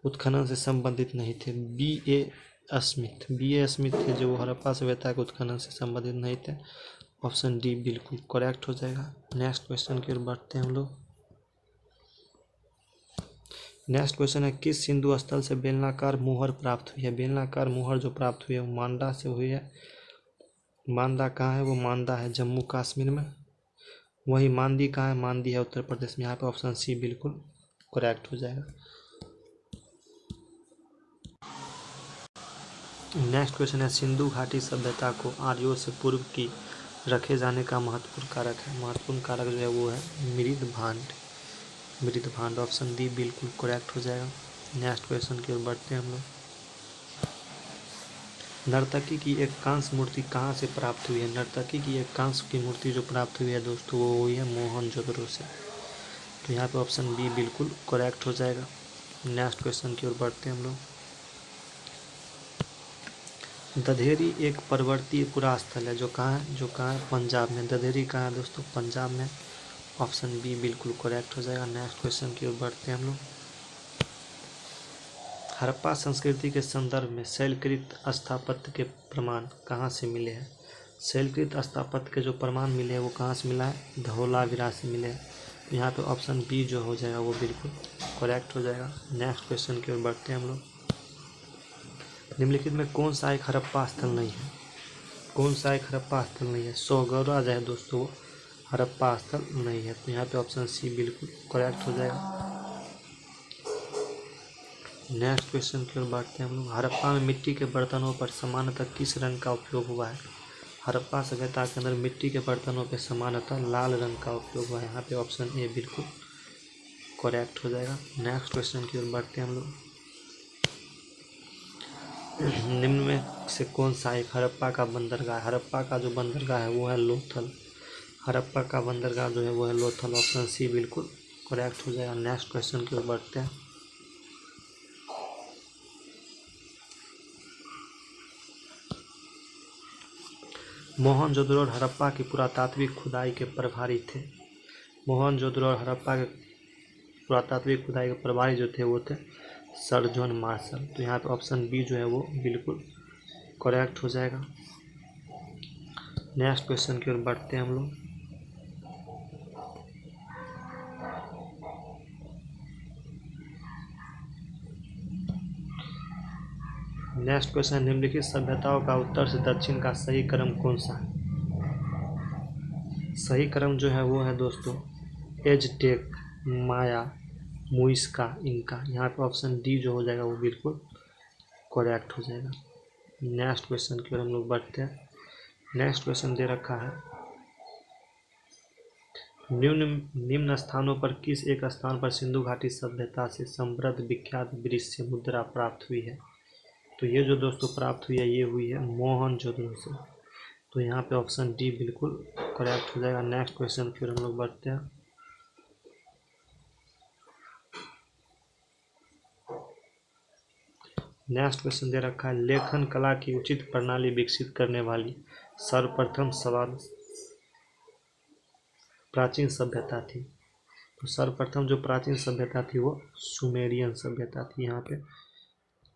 उत्खनन से संबंधित नहीं थे? बी ए स्मिथ थे जो हड़प्पा सभ्यता के उत्खनन से संबंधित नहीं थे। ऑप्शन डी बिल्कुल करेक्ट हो जाएगा। नेक्स्ट क्वेश्चन की ओर बढ़ते हैं हम लोग। नेक्स्ट क्वेश्चन है, किस सिंधु स्थल से बेलनाकार मुहर प्राप्त हुई है? बेलनाकार मुहर जो प्राप्त हुई है वो मांडा से हुई है। मांडा कहाँ है? वो मांडा है जम्मू कश्मीर में। वही मांदी कहाँ है? मांदी है उत्तर प्रदेश में। यहाँ पे ऑप्शन सी बिल्कुल करेक्ट हो जाएगा। नेक्स्ट क्वेश्चन है, सिंधु घाटी सभ्यता को आर्यों से पूर्व की रखे जाने का महत्वपूर्ण कारक है। महत्वपूर्ण कारक जो है वो है मृदभांड। ऑप्शन डी बिल्कुल करेक्ट हो जाएगा। नेक्स्ट क्वेश्चन की ओर बढ़ते हैं हम लोग। नर्तकी की एक कांस्य मूर्ति कहाँ से प्राप्त हुई है? नर्तकी की एक कांस्य की मूर्ति जो प्राप्त हुई है दोस्तों वो हुई है मोहनजोदड़ो से। तो यहाँ पे ऑप्शन बी बिल्कुल करेक्ट हो जाएगा। नेक्स्ट क्वेश्चन की ओर बढ़ते हैं हम लोग। दधेरी एक पर्वतीय पुरा स्थल है जो कहाँ है? पंजाब में। दधेरी कहाँ है दोस्तों? पंजाब में। ऑप्शन बी बिल्कुल करेक्ट हो जाएगा। नेक्स्ट क्वेश्चन की ओर बढ़ते हैं हम लोग। हड़प्पा संस्कृति के संदर्भ में शैलकृत स्थापत्य के प्रमाण कहाँ से मिले हैं? शैलकृत स्थापत्य के जो प्रमाण मिले हैं वो कहाँ से मिला है? धौलावीरा से मिले हैं। तो यहाँ पे ऑप्शन बी जो हो जाएगा वो बिल्कुल करेक्ट हो जाएगा। नेक्स्ट क्वेश्चन की ओर बढ़ते हैं हम लोग। निम्नलिखित में कौन सा एक हड़प्पा स्थल नहीं है? कौन सा एक हड़प्पा स्थल नहीं है? सोगौरा जो है दोस्तों वो हड़प्पा स्थल नहीं है। तो यहाँ पे ऑप्शन सी बिल्कुल करेक्ट हो जाएगा। नेक्स्ट क्वेश्चन की ओर बढ़ते हैं हम लोग। हड़प्पा में मिट्टी के बर्तनों पर सामान्यतः किस रंग का उपयोग हुआ है? हड़प्पा सभ्यता के अंदर मिट्टी के बर्तनों पर सामान्यतः लाल रंग का उपयोग हुआ है। यहाँ पे ऑप्शन ए बिल्कुल करेक्ट हो जाएगा। नेक्स्ट क्वेश्चन की ओर बढ़ते हैं हम लोग। निम्न में से कौन सा एक हड़प्पा का बंदरगाह? हड़प्पा का जो बंदरगाह है वो है लोथल। हड़प्पा का बंदरगाह जो है वो है लोथल। ऑप्शन सी बिल्कुल करेक्ट हो जाएगा। नेक्स्ट क्वेश्चन की ओर बढ़ते हैं। मोहनजोदड़ो और हड़प्पा की पुरातात्विक खुदाई के प्रभारी थे। मोहनजोदड़ो और हड़प्पा के पुरातात्विक खुदाई के प्रभारी जो थे वो थे सर जॉन मार्शल। तो यहाँ पे ऑप्शन बी जो है वो बिल्कुल करेक्ट हो जाएगा। नेक्स्ट क्वेश्चन की ओर बढ़ते हैं हम लोग। नेक्स्ट क्वेश्चन, निम्नलिखित सभ्यताओं का उत्तर से दक्षिण का सही क्रम कौन सा है? सही क्रम जो है वो है दोस्तों एजटेक, माया, मुइस्का, इनका। यहाँ पे ऑप्शन डी जो हो जाएगा वो बिल्कुल करेक्ट हो जाएगा। नेक्स्ट क्वेश्चन की ओर हम लोग बढ़ते हैं। नेक्स्ट क्वेश्चन दे रखा है, निम्न स्थानों पर किस एक स्थान पर सिंधु घाटी सभ्यता से समृद्ध विख्यात दृश्य मुद्रा प्राप्त हुई है? तो ये जो दोस्तों प्राप्त हुई है ये हुई है मोहनजोदड़ो से। तो यहाँ पे ऑप्शन डी बिल्कुल करेक्ट हो जाएगा। नेक्स्ट क्वेश्चन फिर हम लोग बढ़ते हैं। नेक्स्ट क्वेश्चन दे रखा है, लेखन कला की उचित प्रणाली विकसित करने वाली सर्वप्रथम सवाल प्राचीन सभ्यता थी। तो सर्वप्रथम जो प्राचीन सभ्यता थी वो सुमेरियन सभ्यता थी। यहाँ पे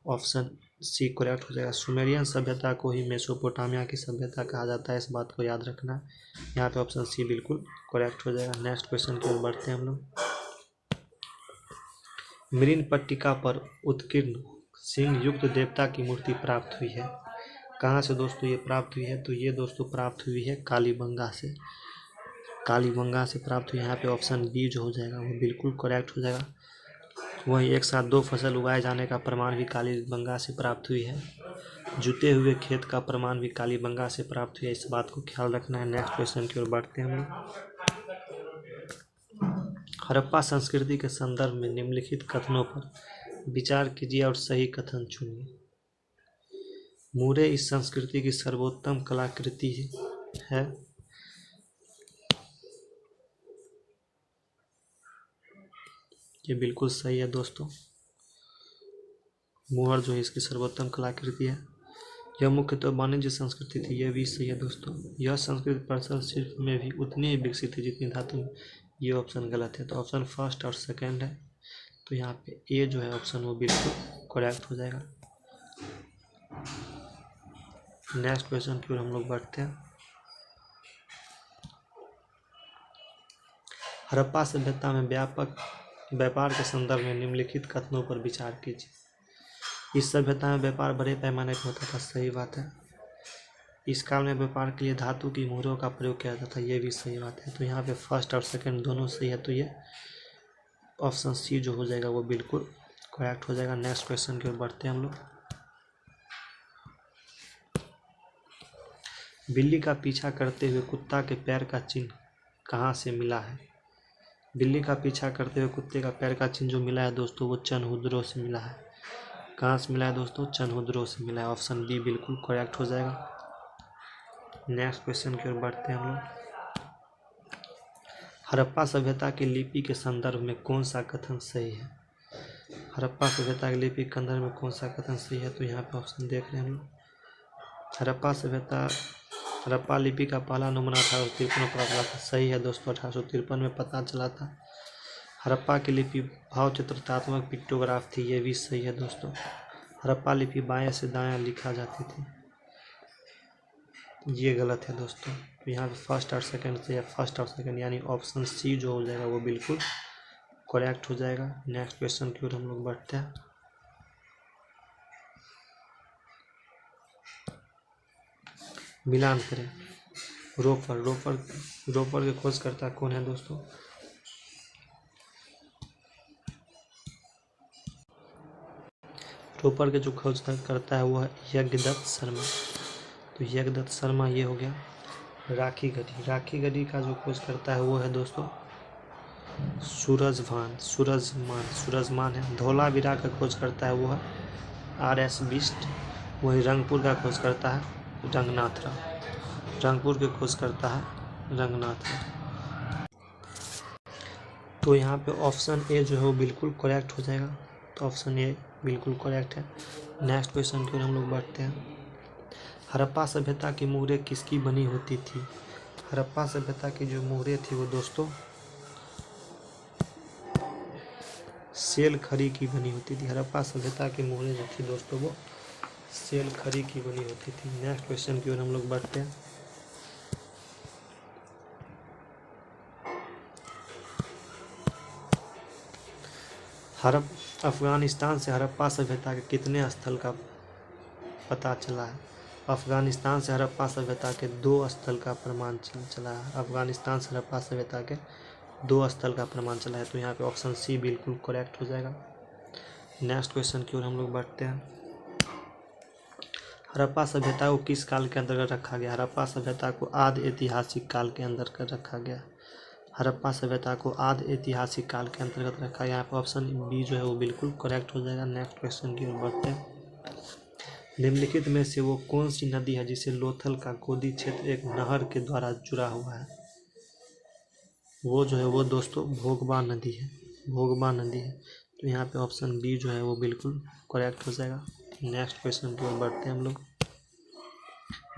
ऑप्शन सी करेक्ट हो जाएगा। सुमेरियन सभ्यता को ही मेसोपोटामिया की सभ्यता कहा जाता है, इस बात को याद रखना है। यहाँ पे ऑप्शन सी बिल्कुल करेक्ट हो जाएगा। नेक्स्ट क्वेश्चन की ओर बढ़ते हैं हम लोग। मृन पट्टिका पर उत्कीर्ण सिंह युक्त देवता की मूर्ति प्राप्त हुई है। कहाँ से दोस्तों ये प्राप्त हुई है? तो ये दोस्तों प्राप्त हुई है कालीबंगा से। कालीबंगा से प्राप्त हुई। यहाँ पे ऑप्शन बी जो हो जाएगा वो बिल्कुल करेक्ट हो जाएगा। वहीं एक साथ दो फसल उगाए जाने का प्रमाण भी कालीबंगा से प्राप्त हुई है। जुते हुए खेत का प्रमाण भी कालीबंगा से प्राप्त हुई है, इस बात को ख्याल रखना है। नेक्स्ट क्वेश्चन की ओर बढ़ते हैं हम लोग। हड़प्पा संस्कृति के संदर्भ में निम्नलिखित कथनों पर विचार कीजिए और सही कथन चुनिए। मुरे इस संस्कृति की सर्वोत्तम कलाकृति है। ये बिल्कुल सही है दोस्तों। मुहर जो है इसकी सर्वोत्तम कलाकृति है। यह मुख्यतः वाणिज्य संस्कृति थी, यह भी सही है दोस्तों। यह संस्कृति पर्सन शिल्प में भी उतनी ही विकसित थी जितनी धातु में, ये ऑप्शन गलत है। तो ऑप्शन फर्स्ट और सेकंड है, तो यहाँ पे ए जो है ऑप्शन वो बिल्कुल करेक्ट हो जाएगा। नेक्स्ट क्वेश्चन की ओर हम लोग बढ़ते हैं। हड़प्पा सभ्यता में व्यापक व्यापार के संदर्भ में निम्नलिखित कथनों पर विचार कीजिए। इस सभ्यता में व्यापार बड़े पैमाने पर होता था, सही बात है। इस काल में व्यापार के लिए धातु की मोहरों का प्रयोग किया जाता था, ये भी सही बात है। तो यहाँ पे फर्स्ट और सेकंड दोनों सही है, तो ये ऑप्शन सी जो हो जाएगा वो बिल्कुल करेक्ट हो जाएगा। नेक्स्ट क्वेश्चन की ओर बढ़ते हैं हम लोग। बिल्ली का पीछा करते हुए कुत्ता के पैर का चिन्ह कहाँ से मिला है? बिल्ली का पीछा करते हुए कुत्ते का पैर का चिन्ह जो मिला है दोस्तों वो चनहुद्रों से मिला है। कहाँ से मिला है दोस्तों? चनहुद्रों से मिला है। ऑप्शन बी बिल्कुल करेक्ट हो जाएगा। नेक्स्ट क्वेश्चन की ओर बढ़ते हैं हम लोग। हड़प्पा सभ्यता की लिपि के संदर्भ में कौन सा कथन सही है? हड़प्पा सभ्यता की लिपि के संदर्भ में कौन सा कथन सही है? तो यहाँ पे ऑप्शन देख रहे हैं हम लोग। हड़प्पा लिपि का पहला नमूना 1853 में पता चला था, सही है दोस्तों। 1853 में पता चला था। हड़प्पा की लिपि भावचित्रात्मक पिक्टोग्राफ थी, ये भी सही है दोस्तों। हड़प्पा लिपि बाएं से दायां लिखा जाती थी, ये गलत है दोस्तों। तो यहाँ पे फर्स्ट और सेकंड से, या फर्स्ट और सेकंड यानी ऑप्शन सी जो हो जाएगा वो बिल्कुल करेक्ट हो जाएगा। नेक्स्ट क्वेश्चन की ओर हम लोग बढ़ते हैं। मिलान करें। रोपर के खोजकर्ता कौन है दोस्तों? रोपर के जो खोज करता है वो है यज्ञदत्त शर्मा। तो यज्ञदत्त शर्मा ये हो गया। राखी गढ़ी का जो खोज करता है वो है दोस्तों सूरजमान है। धौलावीरा का खोज करता है वो है RS बिष्ट। वही रंगपुर का खोज करता है रंगनाथ राव। रंगपुर के खोज करता है रंगनाथ राव। तो यहाँ पे ऑप्शन ए जो है वो बिल्कुल करेक्ट हो जाएगा। तो ऑप्शन ए बिल्कुल करेक्ट है। नेक्स्ट क्वेश्चन की ओर हम लोग बढ़ते हैं। हड़प्पा सभ्यता की मोहरें किसकी बनी होती थी? हड़प्पा सभ्यता की जो मोहरें थी वो दोस्तों सेल खरी की बनी होती थी। हड़प्पा सभ्यता की मोहरें जो थी दोस्तों वो सेल खरी की बनी होती थी। नेक्स्ट क्वेश्चन की ओर हम लोग बढ़ते हैं। अफगानिस्तान से हड़प्पा सभ्यता के कितने स्थल का पता चला है? अफगानिस्तान से हड़प्पा सभ्यता के 2 स्थल का प्रमाण चला है। अफगानिस्तान से हड़प्पा सभ्यता के 2 स्थल का प्रमाण चला है। तो यहाँ पे ऑप्शन सी बिल्कुल करेक्ट हो जाएगा। नेक्स्ट क्वेश्चन की ओर हम लोग बढ़ते हैं। हड़प्पा सभ्यता को किस काल के अंतर्गत रखा गया? हड़प्पा सभ्यता को आदि ऐतिहासिक काल के अंतर्गत रखा गया। हड़प्पा सभ्यता को आदि ऐतिहासिक काल के अंतर्गत रखा गया। यहाँ पे ऑप्शन बी जो है वो बिल्कुल करेक्ट हो जाएगा। नेक्स्ट क्वेश्चन की ओर बढ़ते हैं। निम्नलिखित में से वो कौन सी नदी है जिसे लोथल का गोदी क्षेत्र एक नहर के द्वारा जुड़ा हुआ है? वो जो है वो दोस्तों भोगबा नदी है। तो यहाँ पे ऑप्शन बी जो है वो बिल्कुल करेक्ट हो जाएगा। नेक्स्ट क्वेश्चन की ओर बढ़ते हैं हम लोग।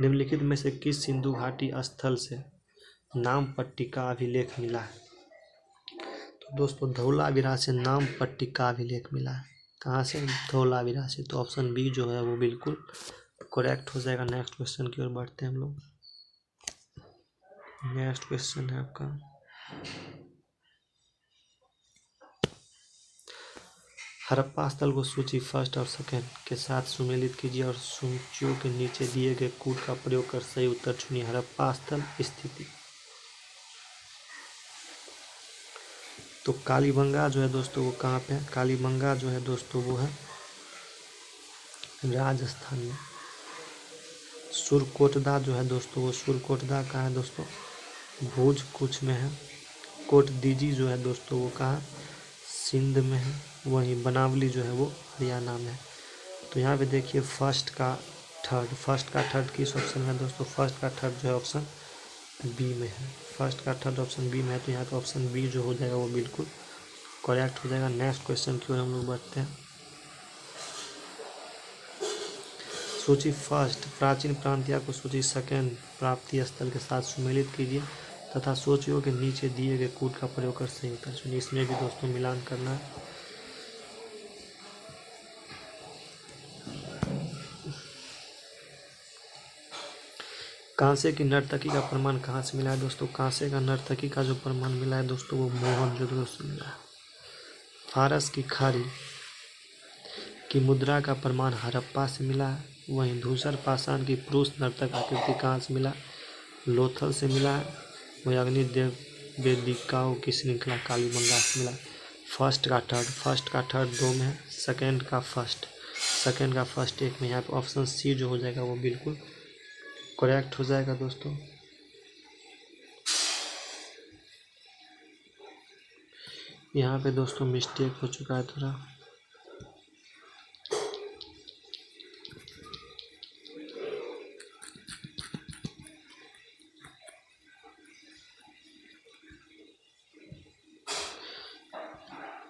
निम्नलिखित में से किस सिंधु घाटी स्थल से नामपट्टी का अभिलेख मिला है? तो दोस्तों धौलावीरा से नामपट्टी का अभिलेख मिला है। कहाँ से? धौलावीरा से। तो ऑप्शन बी जो है वो बिल्कुल करेक्ट हो जाएगा। नेक्स्ट क्वेश्चन की ओर बढ़ते हैं हम लोग। नेक्स्ट क्वेश्चन है आपका हड़प्पा स्थल को सूची फर्स्ट और सेकंड के साथ सुमेलित कीजिए और सूचियों के नीचे दिए गए कोड का प्रयोग कर सही उत्तर चुनिए। हड़प्पा स्थल स्थिति। तो कालीबंगा जो है दोस्तों वो कहाँ पे है? कालीबंगा जो है दोस्तों वो है राजस्थान में। सुरकोटदा जो है दोस्तों वो सुरकोटदा कहाँ है दोस्तों? भुज कुछ में है। कोटदीजी जो है दोस्तों वो कहाँ? सिंध में है। वहीं बनावली जो है वो हरियाणा में है। तो यहाँ पे देखिए फर्स्ट का थर्ड किस ऑप्शन में है दोस्तों? फर्स्ट का थर्ड जो है ऑप्शन बी में है। फर्स्ट का थर्ड ऑप्शन बी में है। तो यहाँ पे ऑप्शन बी जो हो जाएगा वो बिल्कुल करेक्ट हो जाएगा। नेक्स्ट क्वेश्चन की ओर हम लोग बढ़ते हैं। सूची फर्स्ट, प्राचीन प्रांतिया को सूची सेकंड प्राप्ति स्थल के साथ सुमेलित कीजिए तथा सूचियों के नीचे दिए गए कूट का प्रयोग कर सही उत्तर चुनिए। इसमें भी दोस्तों मिलान करना है। कांसे की नर्तकी का प्रमाण कहाँ से मिला है दोस्तों? कांसे का नर्तकी का जो प्रमाण मिला है दोस्तों वो मोहनजोदड़ो से मिला है। फारस की खाड़ी की मुद्रा का प्रमाण हड़प्पा से मिला है। वहीं धूसर पाषाण की पुरुष नर्तक आकृति कहाँ से मिला? लोथल से मिला है। वहीं अग्निदेव वेदिकाओं की श्रृंखला कालीबंगा से मिला। फर्स्ट का थर्ड दो में है, सेकंड का फर्स्ट एक में। यहाँ पे ऑप्शन सी जो हो जाएगा वो बिल्कुल करेक्ट हो जाएगा दोस्तों। यहाँ पे दोस्तों मिस्टेक हो चुका है थोड़ा।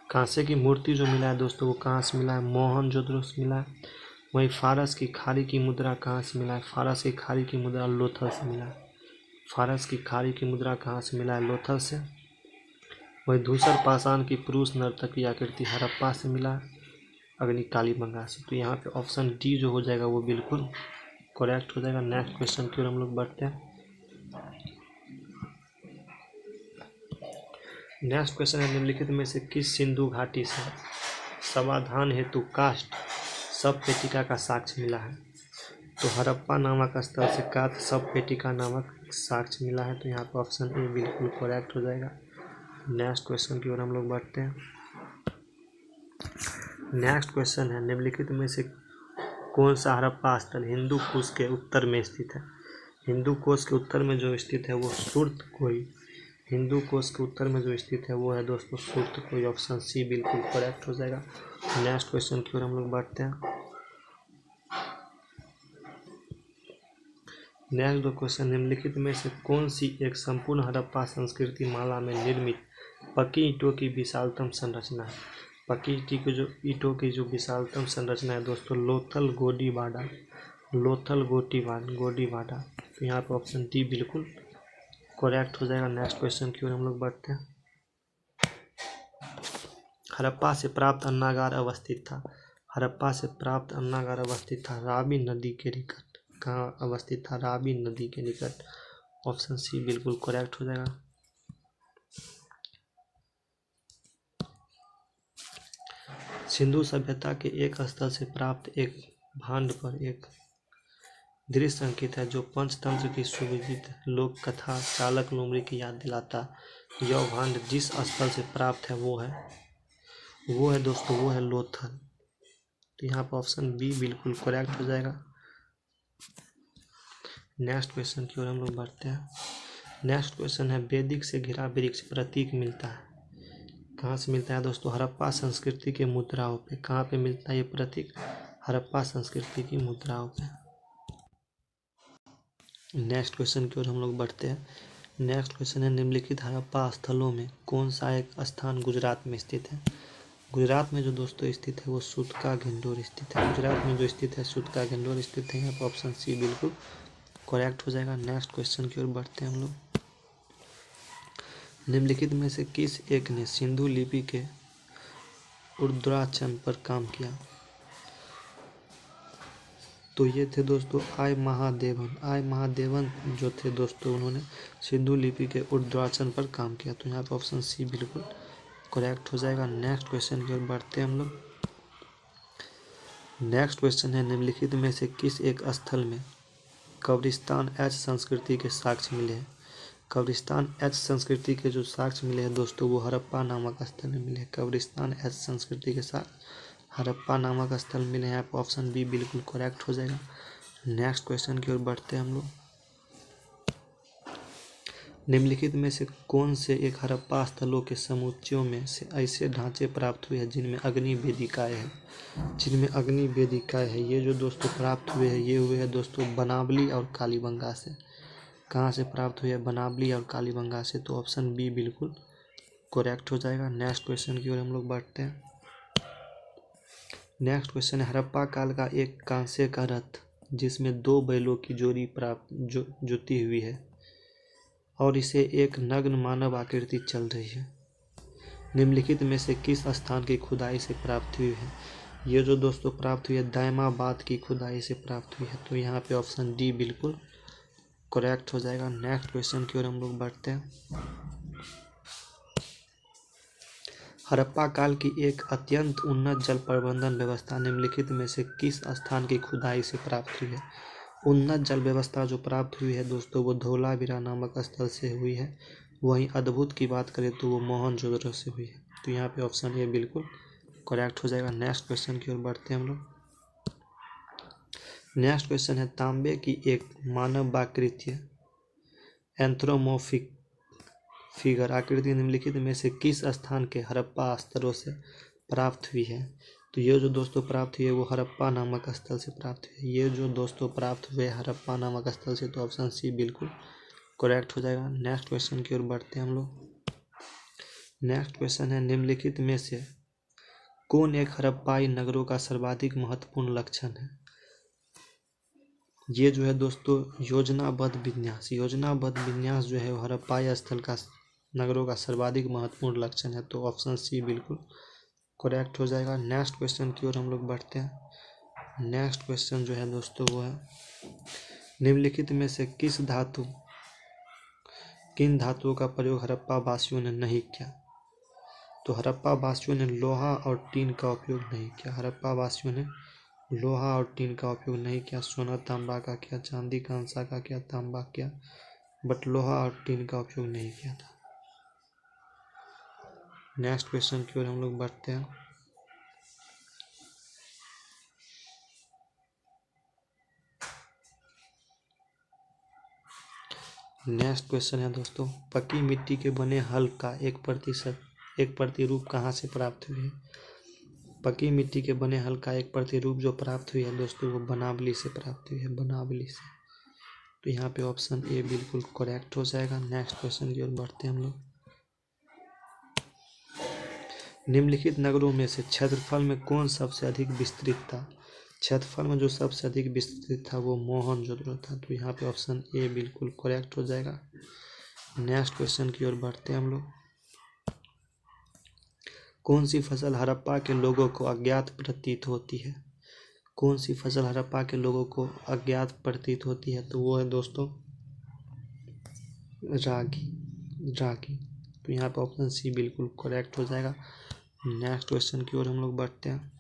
कांसे की मूर्ति जो मिला है दोस्तों वो कहाँ से मिला है? मोहनजोदड़ो से मिला है। वहीं फारस की खाड़ी की मुद्रा कहाँ से मिला है? फारस की खाड़ी की मुद्रा लोथल से मिला है। फारस की खाड़ी की मुद्रा कहाँ से मिला है? लोथल से। वहीं धूसर पाषाण की पुरुष नर्तकी आकृति हड़प्पा से मिला है, अग्नि कालीबंगा से। तो यहाँ पे ऑप्शन डी जो हो जाएगा वो बिल्कुल करेक्ट हो जाएगा। नेक्स्ट क्वेश्चन की ओर हम लोग बढ़ते हैं। नेक्स्ट क्वेश्चन है निम्नलिखित में से किस सिंधु घाटी से समाधान हेतु काष्ठ सब पेटिका का साक्ष्य मिला है? तो हड़प्पा नामक स्थल से काष्ठ सब पेटिका नामक साक्ष्य मिला है। तो यहाँ पर ऑप्शन ए बिल्कुल करेक्ट हो जाएगा। नेक्स्ट क्वेश्चन की ओर हम लोग बढ़ते हैं। नेक्स्ट क्वेश्चन है निम्नलिखित में से कौन सा हड़प्पा स्थल हिंदू कुश के उत्तर में स्थित है? हिंदू कोश के उत्तर में जो स्थित है वो सुर्तकोई। हिंदू कोश के उत्तर में जो स्थित है वो है दोस्तों सुर्तकोई। ऑप्शन सी बिल्कुल करेक्ट हो जाएगा। नेक्स्ट क्वेश्चन की ओर हम लोग बढ़ते हैं। नेक्स्ट दो क्वेश्चन निम्नलिखित में से कौन सी एक संपूर्ण हड़प्पा संस्कृति माला में निर्मित पक्की ईंटों की विशालतम संरचना है? पक्की ईंटों की जो विशालतम संरचना है दोस्तों लोथल गोडीवाडा। तो यहाँ पे ऑप्शन डी बिल्कुल करेक्ट हो जाएगा। नेक्स्ट क्वेश्चन की ओर हम लोग बढ़ते हैं। हड़प्पा से प्राप्त अन्नागार अवस्थित था। हड़प्पा से प्राप्त अन्नागार अवस्थित था रावी नदी के निकट। कहाँ अवस्थित था? रावी नदी के निकट। ऑप्शन सी बिल्कुल करेक्ट हो जाएगा। सिंधु सभ्यता के एक स्थल से प्राप्त एक भांड पर एक दृश्य अंकित है जो पंचतंत्र की सुविदित लोक कथा चालक लोमड़ी की याद दिलाता। यह भांड जिस स्थल से प्राप्त है वो है दोस्तों वो है लोथल। तो यहाँ पर ऑप्शन बी बिल्कुल करेक्ट हो जाएगा। नेक्स्ट क्वेश्चन की ओर हम लोग बढ़ते हैं। नेक्स्ट क्वेश्चन है वैदिक से घिरा वृक्ष प्रतीक मिलता है कहाँ से मिलता है दोस्तों? हड़प्पा संस्कृति के मुद्राओं पे। कहाँ पे मिलता है ये प्रतीक? हड़प्पा संस्कृति की मुद्राओं पे। नेक्स्ट क्वेश्चन की ओर हम लोग बढ़ते हैं। नेक्स्ट क्वेश्चन है निम्नलिखित हड़प्पा स्थलों में कौन सा एक स्थान गुजरात में स्थित है? गुजरात में जो दोस्तों स्थित है वो सूतका घिंडोर स्थित है। गुजरात में जो स्थित है सूतका घिंडोर स्थित है। यहाँ पर ऑप्शन सी बिल्कुल करेक्ट हो जाएगा। नेक्स्ट क्वेश्चन की ओर बढ़ते हैं हम लोग। निम्नलिखित में से किस एक ने सिंधु लिपि के उर्ध्वाक्षर पर काम किया? तो ये थे दोस्तों आई महादेवन जो थे दोस्तों उन्होंने सिंधु लिपि के उर्ध्वाक्षर पर काम किया। तो यहाँ पर ऑप्शन सी बिल्कुल करेक्ट हो जाएगा। नेक्स्ट क्वेश्चन की ओर बढ़ते हैं हम लोग। नेक्स्ट क्वेश्चन है निम्नलिखित में से किस एक स्थल में कब्रिस्तान एच संस्कृति के साक्ष्य मिले हैं? कब्रिस्तान एच संस्कृति के जो साक्ष्य मिले हैं दोस्तों वो हड़प्पा नामक स्थल में मिले हैं। कब्रिस्तान एच संस्कृति के साथ हड़प्पा नामक स्थल मिले हैं। आप ऑप्शन बी बिल्कुल करेक्ट हो जाएगा। नेक्स्ट क्वेश्चन की ओर बढ़ते हैं हम लोग। निम्नलिखित में से कौन से एक हड़प्पा स्थलों के समुच्चयों में से ऐसे ढांचे प्राप्त हुए हैं जिनमें अग्नि वेदिकाएं हैं? ये जो दोस्तों प्राप्त हुए हैं ये हुए हैं दोस्तों बनावली और कालीबंगा से। कहाँ से प्राप्त हुए? बनावली और कालीबंगा से। तो ऑप्शन बी बिल्कुल करेक्ट हो जाएगा। नेक्स्ट क्वेश्चन की ओर हम लोग बढ़ते हैं। नेक्स्ट क्वेश्चन है हड़प्पा काल का एक कांसे का रथ जिसमें 2 बैलों की जोड़ी जुती हुई है और इसे एक नग्न मानव आकृति चल रही है। निम्नलिखित में से किस स्थान की खुदाई से प्राप्त हुई है? ये जो दोस्तों प्राप्त हुई है दायमाबाद की खुदाई से प्राप्त हुई है। तो यहाँ पे ऑप्शन डी बिल्कुल करेक्ट हो जाएगा। नेक्स्ट क्वेश्चन की ओर हम लोग बढ़ते हैं। हड़प्पा काल की एक अत्यंत उन्नत जल प्रबंधन व्यवस्था निम्नलिखित में से किस स्थान की खुदाई से प्राप्त हुई है? उन्नत जल व्यवस्था जो प्राप्त हुई है दोस्तों वो धोलावीरा नामक स्थल से हुई है। वहीं अद्भुत की बात करें तो वो मोहनजोदड़ो से हुई है। तो यहाँ पे ऑप्शन ए बिल्कुल करेक्ट हो जाएगा। नेक्स्ट क्वेश्चन की ओर बढ़ते हैं हम लोग। नेक्स्ट क्वेश्चन है तांबे की एक मानवाकृतीय एंथ्रोमोर्फिक फिगर आकृति निम्नलिखित में से किस स्थान के हड़प्पा स्तरों से प्राप्त हुई है? तो ये जो दोस्तों प्राप्त हुई है वो हड़प्पा नामक स्थल से प्राप्त हुई है। ये जो दोस्तों प्राप्त हुए हड़प्पा नामक स्थल से, तो ऑप्शन सी बिल्कुल करेक्ट हो जाएगा। नेक्स्ट क्वेश्चन की ओर बढ़ते हैं हम लोग। नेक्स्ट क्वेश्चन है निम्नलिखित में से कौन एक हड़प्पाई नगरों का सर्वाधिक महत्वपूर्ण लक्षण है? ये जो है दोस्तों योजनाबद्ध विन्यास जो है हड़प्पाई स्थल का नगरों का सर्वाधिक महत्वपूर्ण लक्षण है। तो ऑप्शन सी बिल्कुल करेक्ट हो जाएगा। नेक्स्ट क्वेश्चन की ओर हम लोग बढ़ते हैं। नेक्स्ट क्वेश्चन जो है दोस्तों वो है निम्नलिखित में से किन धातुओं का प्रयोग हड़प्पा वासियों ने नहीं किया? तो हड़प्पा वासियों ने लोहा और टीन का उपयोग नहीं किया। हड़प्पा वासियों ने लोहा और टीन का उपयोग नहीं किया। सोना तांबा का किया, चांदी कांसा का किया, तांबा किया, बट लोहा और टीन का उपयोग नहीं किया था। नेक्स्ट क्वेश्चन की ओर हम लोग बढ़ते हैं। नेक्स्ट क्वेश्चन है दोस्तों पकी मिट्टी के बने हल का एक प्रतिरूप कहाँ से प्राप्त हुई है? पकी मिट्टी के बने हल का एक प्रतिरूप जो प्राप्त हुई है दोस्तों वो बनावली से प्राप्त हुई है, बनावली से। तो यहाँ पे ऑप्शन ए बिल्कुल करेक्ट हो जाएगा। नेक्स्ट क्वेश्चन की ओर बढ़ते हैं हम लोग। निम्नलिखित नगरों में से क्षेत्रफल में कौन सबसे अधिक विस्तृत था? क्षेत्रफल में जो सबसे अधिक विस्तृत था वो मोहनजोदड़ो था। तो यहाँ पे ऑप्शन ए बिल्कुल करेक्ट हो जाएगा। नेक्स्ट क्वेश्चन की ओर बढ़ते हैं हम लोग। कौन सी फसल हड़प्पा के लोगों को अज्ञात प्रतीत होती है? कौन सी फसल हड़प्पा के लोगों को अज्ञात प्रतीत होती है? तो वो है दोस्तों रागी। तो यहाँ पे ऑप्शन सी बिल्कुल करेक्ट हो जाएगा। नेक्स्ट क्वेश्चन की ओर हम लोग बढ़ते हैं।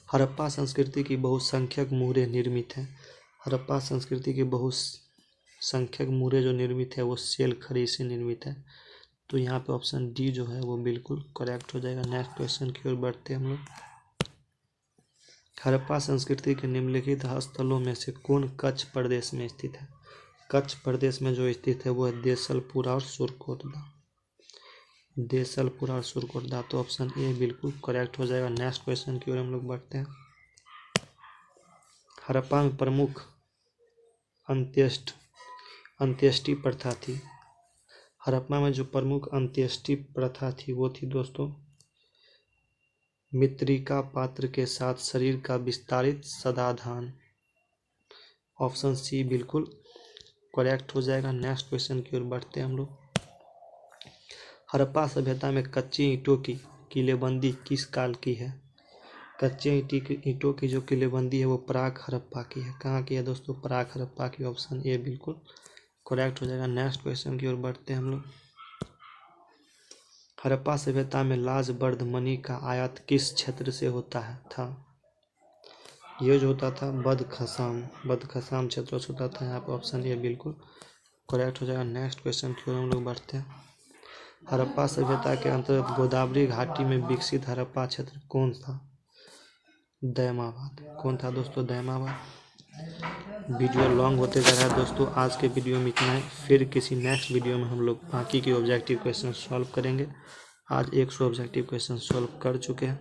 हड़प्पा संस्कृति की बहुसंख्यक मुहरें निर्मित हैं। हड़प्पा संस्कृति की बहुसंख्यक मुहरें जो निर्मित है वो सेल खड़ी से निर्मित है। तो यहाँ पे ऑप्शन डी जो है वो बिल्कुल करेक्ट हो जाएगा। नेक्स्ट क्वेश्चन की ओर बढ़ते हैं हम लोग। हड़प्पा संस्कृति के निम्नलिखित स्थलों में से कौन कच्छ प्रदेश में स्थित है? कच्छ प्रदेश में जो स्थित है वो है देसलपुरा और सुरकोटदा। तो ऑप्शन ए बिल्कुल करेक्ट हो जाएगा। नेक्स्ट क्वेश्चन की ओर हम लोग बढ़ते हैं। हड़प्पा में प्रमुख अंत्येष्टि प्रथा थी। हड़प्पा में जो प्रमुख अंत्येष्टि प्रथा थी वो थी दोस्तों मृत्तिका पात्र के साथ शरीर का विस्तारित सदाधान। ऑप्शन सी बिल्कुल करेक्ट हो जाएगा। नेक्स्ट क्वेश्चन की ओर बढ़ते हैं हम लोग। हड़प्पा सभ्यता में कच्ची ईंटों की किलेबंदी किस काल की है? कच्चे ईंटों की जो किलेबंदी है वो प्राक हड़प्पा की है। कहाँ की है दोस्तों? प्राक हड़प्पा की। ऑप्शन ए बिल्कुल करेक्ट हो जाएगा। नेक्स्ट क्वेश्चन की ओर बढ़ते हैं हम लोग। हड़प्पा सभ्यता में लाजबर्द मणि का आयात किस क्षेत्र से होता था? ये जो होता था बदखसाम क्षेत्र से होता था। यहाँ पे ऑप्शन ए बिल्कुल करेक्ट हो जाएगा। नेक्स्ट क्वेश्चन की ओर हम लोग बढ़ते हैं। हड़प्पा सभ्यता के अंतर्गत गोदावरी घाटी में विकसित हड़प्पा क्षेत्र कौन था? दैमाबाद। कौन था दोस्तों? दैमाबाद। वीडियो लॉन्ग होते जा रहा है दोस्तों, आज के वीडियो में इतना है। फिर किसी नेक्स्ट वीडियो में हम लोग बाकी के ऑब्जेक्टिव क्वेश्चन सॉल्व करेंगे। आज 100 ऑब्जेक्टिव क्वेश्चन सॉल्व कर चुके हैं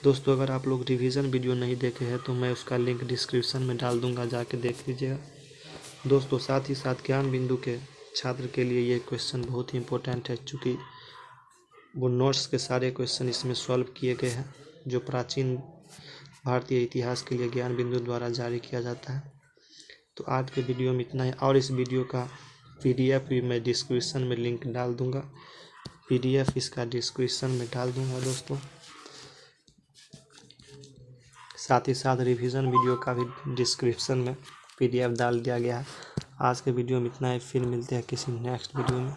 दोस्तों। अगर आप लोग रिवीजन वीडियो नहीं देखे हैं तो मैं उसका लिंक डिस्क्रिप्शन में डाल दूंगा, जाके देख लीजिएगा दोस्तों। साथ ही साथ ज्ञान बिंदु के छात्र के लिए ये क्वेश्चन बहुत ही इंपॉर्टेंट है, चूँकि वो नोट्स के सारे क्वेश्चन इसमें सॉल्व किए गए हैं जो प्राचीन भारतीय इतिहास के लिए ज्ञान बिंदु द्वारा जारी किया जाता है। तो आज के वीडियो में इतना ही, और इस वीडियो का PDF भी मैं डिस्क्रिप्शन में लिंक डाल दूंगा, PDF इसका डिस्क्रिप्शन में डाल दूंगा दोस्तों। साथ ही साथ रिवीजन वीडियो का भी डिस्क्रिप्शन में PDF डाल दिया गया है। आज के वीडियो में इतना ही, फिर मिलते हैं किसी नेक्स्ट वीडियो में।